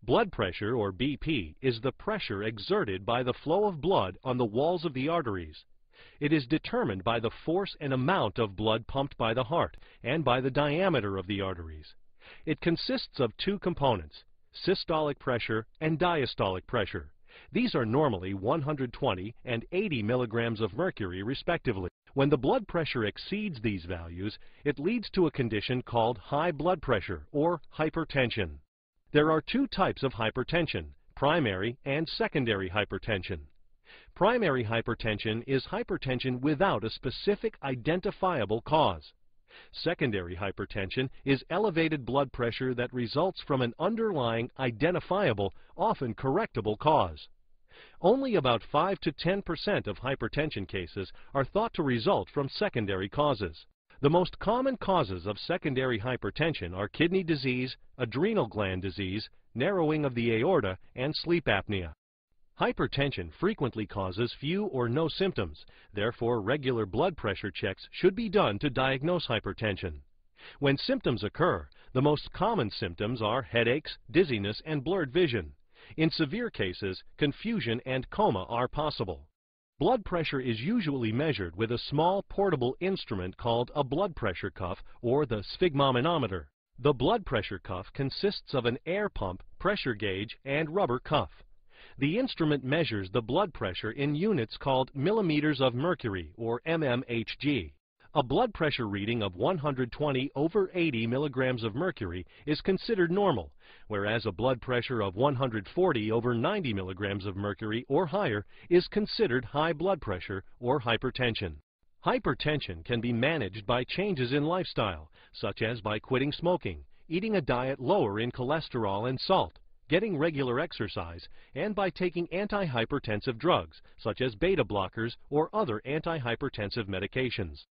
Blood pressure, or BP, is the pressure exerted by the flow of blood on the walls of the arteries. It is determined by the force and amount of blood pumped by the heart and by the diameter of the arteries. It consists of two components, systolic pressure and diastolic pressure. These are normally 120 and 80 milligrams of mercury respectively. When the blood pressure exceeds these values, it leads to a condition called high blood pressure or hypertension. There are two types of hypertension, primary and secondary hypertension. Primary hypertension is hypertension without a specific identifiable cause. Secondary hypertension is elevated blood pressure that results from an underlying, identifiable, often correctable cause. Only about 5 to 10% of hypertension cases are thought to result from secondary causes. The most common causes of secondary hypertension are kidney disease, adrenal gland disease, narrowing of the aorta, and sleep apnea. Hypertension frequently causes few or no symptoms. Therefore, regular blood pressure checks should be done to diagnose hypertension. When symptoms occur, the most common symptoms are headaches, dizziness, and blurred vision. In severe cases, confusion and coma are possible. Blood pressure is usually measured with a small portable instrument called a blood pressure cuff or the sphygmomanometer. The blood pressure cuff consists of an air pump, pressure gauge, and rubber cuff. The instrument measures the blood pressure in units called millimeters of mercury, or mmHg. A blood pressure reading of 120 over 80 milligrams of mercury is considered normal, whereas a blood pressure of 140 over 90 milligrams of mercury or higher is considered high blood pressure or hypertension. Hypertension can be managed by changes in lifestyle, such as by quitting smoking, eating a diet lower in cholesterol and salt, getting regular exercise, and by taking antihypertensive drugs, such as beta blockers or other antihypertensive medications.